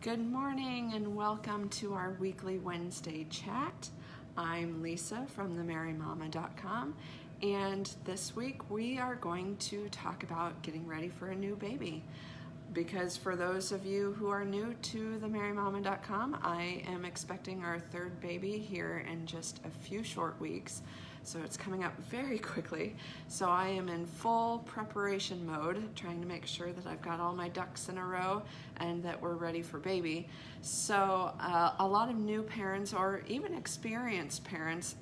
Good morning and welcome to our weekly Wednesday chat. I'm Lisa from themarymama.com, and this week we are going to talk about getting ready for a new baby. Because for those of you who are new to themarymama.com, I am expecting our third baby here in just a few short weeks. So it's coming up very quickly. So I am in full preparation mode, trying to make sure that I've got all my ducks in a row and that we're ready for baby. So a lot of new parents or even experienced parents,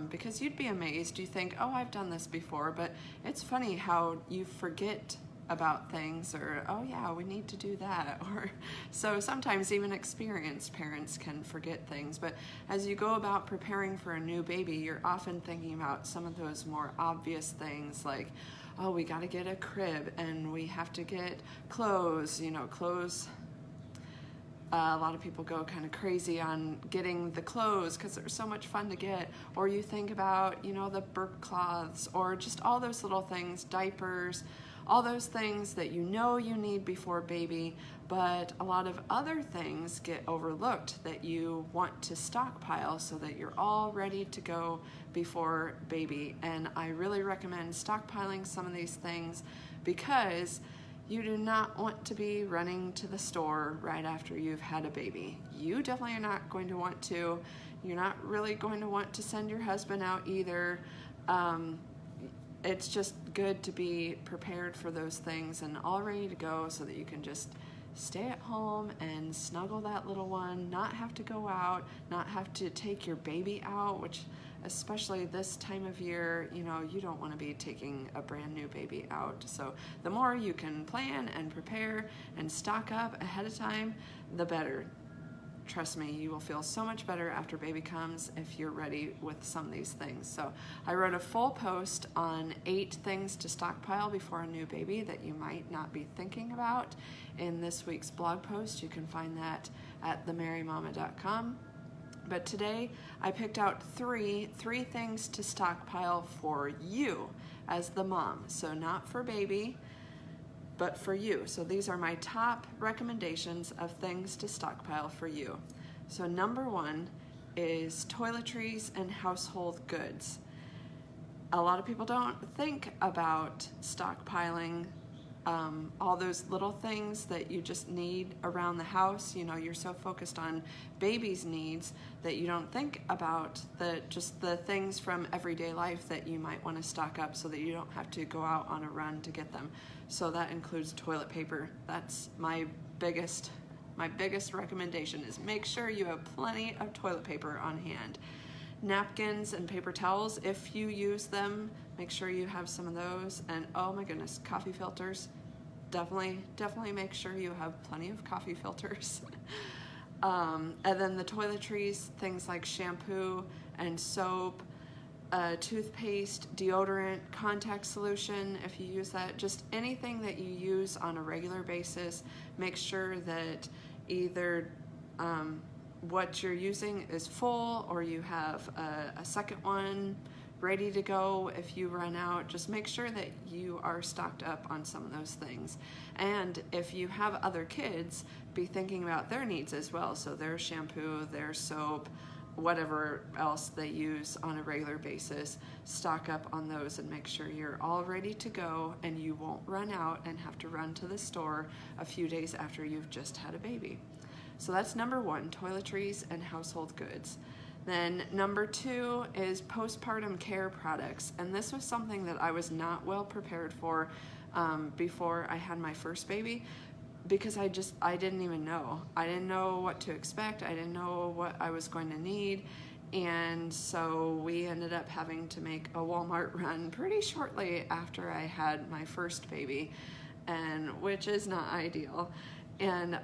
because you'd be amazed, you think, oh, I've done this before, but it's funny how you forget about things, or oh yeah, we need to do that, or so sometimes even experienced parents can forget things. But as you go about preparing for a new baby, you're often thinking about some of those more obvious things like, oh, we got to get a crib and we have to get clothes. A lot of people go kind of crazy on getting the clothes because they're so much fun to get. Or you think about, the burp cloths, or just all those little things, diapers, all those things that you need before baby, but a lot of other things get overlooked that you want to stockpile so that you're all ready to go before baby. And I really recommend stockpiling some of these things because you do not want to be running to the store right after you've had a baby. You definitely are not going to want to. You're not really going to want to send your husband out either. It's just good to be prepared for those things and all ready to go so that you can just stay at home and snuggle that little one, not have to go out, not have to take your baby out, which especially this time of year, you don't want to be taking a brand new baby out. So the more you can plan and prepare and stock up ahead of time, the better. Trust me, you will feel so much better after baby comes if you're ready with some of these things. So I wrote a full post on 8 things to stockpile before a new baby that you might not be thinking about in this week's blog post. You can find that at themarymama.com. But today I picked out three things to stockpile for you as the mom. So not for baby, but for you. So these are my top recommendations of things to stockpile for you. So number 1 is toiletries and household goods. A lot of people don't think about stockpiling all those little things that you just need around the house. You're so focused on baby's needs that you don't think about just the things from everyday life that you might want to stock up so that you don't have to go out on a run to get them. So that includes toilet paper. That's my biggest recommendation, is make sure you have plenty of toilet paper on hand. Napkins and paper towels, if you use them, make sure you have some of those. And oh my goodness, coffee filters. Definitely make sure you have plenty of coffee filters. And then the toiletries, things like shampoo and soap, toothpaste, deodorant, contact solution, if you use that, just anything that you use on a regular basis. Make sure that either what you're using is full or you have a second one ready to go if you run out. Just make sure that you are stocked up on some of those things. And if you have other kids, be thinking about their needs as well. So their shampoo, their soap, whatever else they use on a regular basis, stock up on those and make sure you're all ready to go and you won't run out and have to run to the store a few days after you've just had a baby. So that's number 1, toiletries and household goods. Then number 2 is postpartum care products. And this was something that I was not well prepared for before I had my first baby, because I didn't even know. I didn't know what to expect. I didn't know what I was going to need. And so we ended up having to make a Walmart run pretty shortly after I had my first baby, and which is not ideal. And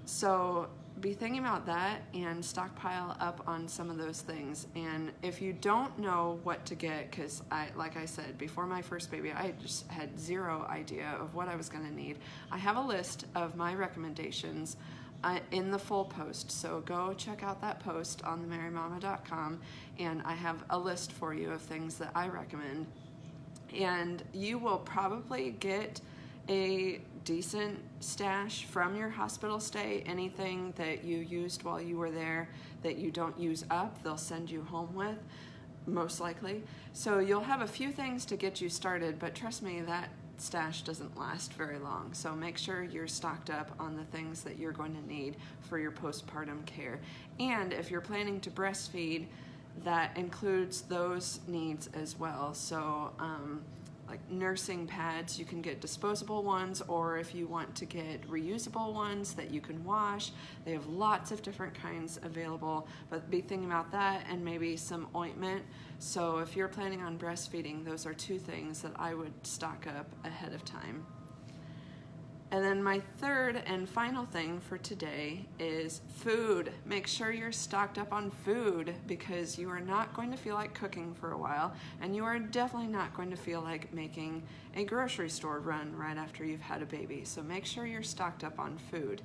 so be thinking about that and stockpile up on some of those things. And if you don't know what to get, because like I said, before my first baby, I just had zero idea of what I was going to need, I have a list of my recommendations in the full post. So go check out that post on themarymama.com, and I have a list for you of things that I recommend. And you will probably get a decent stash from your hospital stay. Anything that you used while you were there that you don't use up, they'll send you home with, most likely. So you'll have a few things to get you started, but trust me, that stash doesn't last very long. So make sure you're stocked up on the things that you're going to need for your postpartum care. And if you're planning to breastfeed, that includes those needs as well. So like nursing pads, you can get disposable ones, or if you want to get reusable ones that you can wash, they have lots of different kinds available, but be thinking about that, and maybe some ointment. So if you're planning on breastfeeding, those are two things that I would stock up ahead of time. And then my third and final thing for today is food. Make sure you're stocked up on food, because you are not going to feel like cooking for a while, and you are definitely not going to feel like making a grocery store run right after you've had a baby. So make sure you're stocked up on food.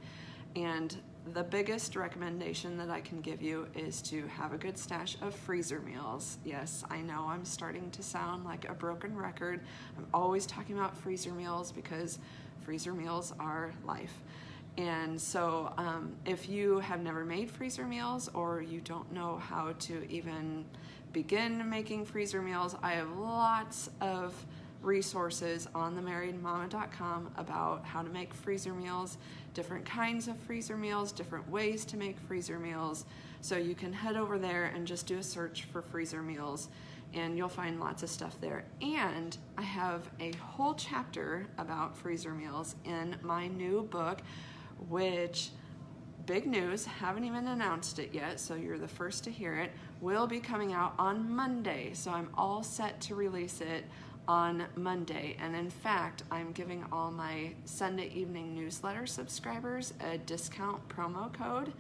And the biggest recommendation that I can give you is to have a good stash of freezer meals. Yes, I know I'm starting to sound like a broken record. I'm always talking about freezer meals because freezer meals are life. And so if you have never made freezer meals, or you don't know how to even begin making freezer meals, I have lots of resources on themarriedmama.com about how to make freezer meals, different kinds of freezer meals, different ways to make freezer meals. So you can head over there and just do a search for freezer meals, and you'll find lots of stuff there. And I have a whole chapter about freezer meals in my new book, which, big news, haven't even announced it yet, so you're the first to hear it, will be coming out on Monday. So I'm all set to release it on Monday. And in fact, I'm giving all my Sunday evening newsletter subscribers a discount promo code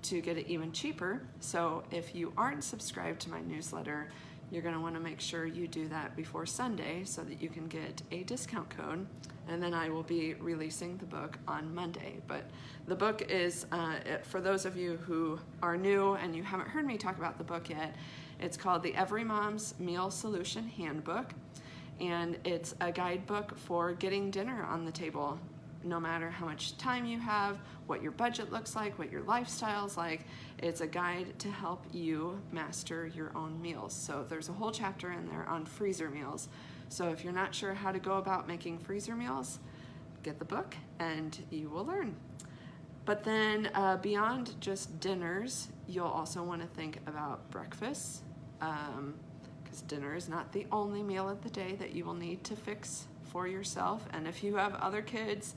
to get it even cheaper. So if you aren't subscribed to my newsletter, you're going to want to make sure you do that before Sunday so that you can get a discount code. And then I will be releasing the book on Monday. But the book is, for those of you who are new and you haven't heard me talk about the book yet, it's called The Every Mom's Meal Solution Handbook. And it's a guidebook for getting dinner on the table, no matter how much time you have, what your budget looks like, what your lifestyle's like. It's a guide to help you master your own meals. So there's a whole chapter in there on freezer meals. So if you're not sure how to go about making freezer meals, get the book and you will learn. But then beyond just dinners, you'll also want to think about breakfast. Dinner is not the only meal of the day that you will need to fix for yourself. And if you have other kids,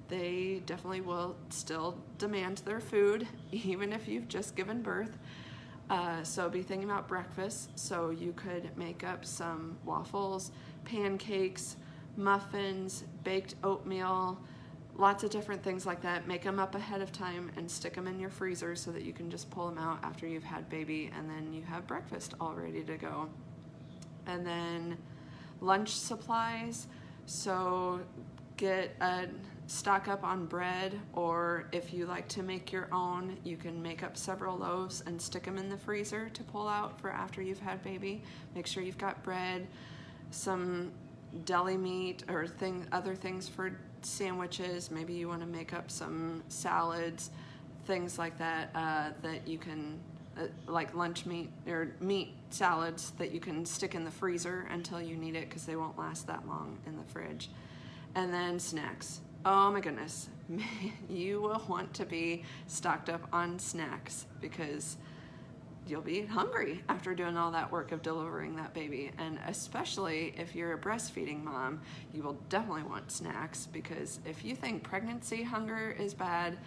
they definitely will still demand their food, even if you've just given birth. So be thinking about breakfast. So you could make up some waffles, pancakes, muffins, baked oatmeal, lots of different things like that. Make them up ahead of time and stick them in your freezer so that you can just pull them out after you've had baby, and then you have breakfast all ready to go. And then lunch supplies, so get a stock up on bread, or if you like to make your own, you can make up several loaves and stick them in the freezer to pull out for after you've had baby. Make sure you've got bread, some deli meat, or other things for sandwiches. Maybe you want to make up some salads, things like that, that you can like lunch meat or meat salads that you can stick in the freezer until you need it, because they won't last that long in the fridge. And then snacks. Oh my goodness, you will want to be stocked up on snacks, because you'll be hungry after doing all that work of delivering that baby. And especially if you're a breastfeeding mom, you will definitely want snacks, because if you think pregnancy hunger is bad,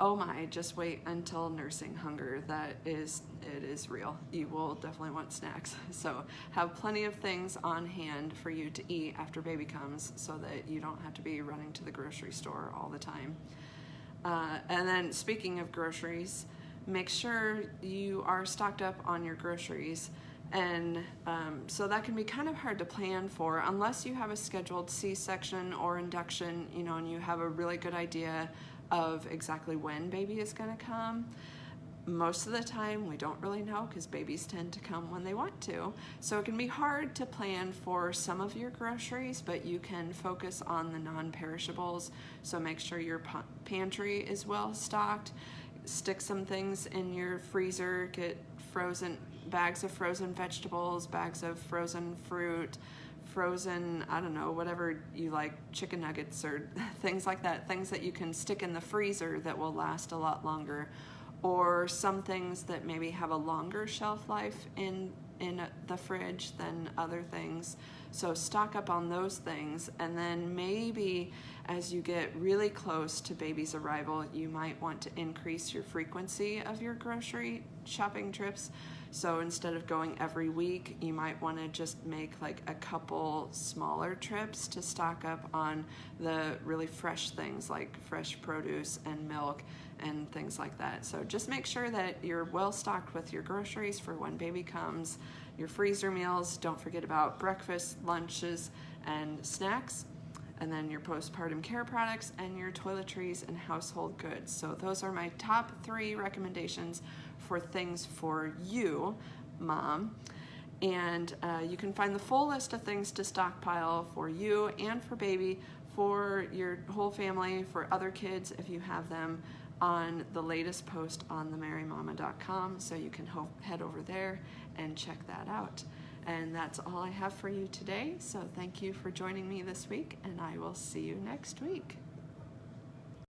oh my, just wait until nursing hunger. It is real. You will definitely want snacks. So have plenty of things on hand for you to eat after baby comes, so that you don't have to be running to the grocery store all the time. And then speaking of groceries, make sure you are stocked up on your groceries. And so that can be kind of hard to plan for unless you have a scheduled C-section or induction, and you have a really good idea of exactly when baby is going to come. Most of the time we don't really know because babies tend to come when they want to. So it can be hard to plan for some of your groceries, but you can focus on the non-perishables. So make sure your pantry is well stocked. Stick some things in your freezer, get bags of frozen vegetables, bags of frozen fruit, frozen, I don't know, whatever you like, chicken nuggets or things like that, things that you can stick in the freezer that will last a lot longer, or some things that maybe have a longer shelf life in the fridge than other things. So stock up on those things, and then maybe as you get really close to baby's arrival, you might want to increase your frequency of your grocery shopping trips. So instead of going every week, you might want to just make like a couple smaller trips to stock up on the really fresh things like fresh produce and milk and things like that. So just make sure that you're well stocked with your groceries for when baby comes. Your freezer meals, don't forget about breakfast, lunches, and snacks. And then your postpartum care products and your toiletries and household goods. So those are my top 3 recommendations for things for you, mom. And you can find the full list of things to stockpile for you and for baby, for your whole family, for other kids if you have them, on the latest post on themarymama.com. So you can head over there and check that out. And that's all I have for you today. So thank you for joining me this week, and I will see you next week.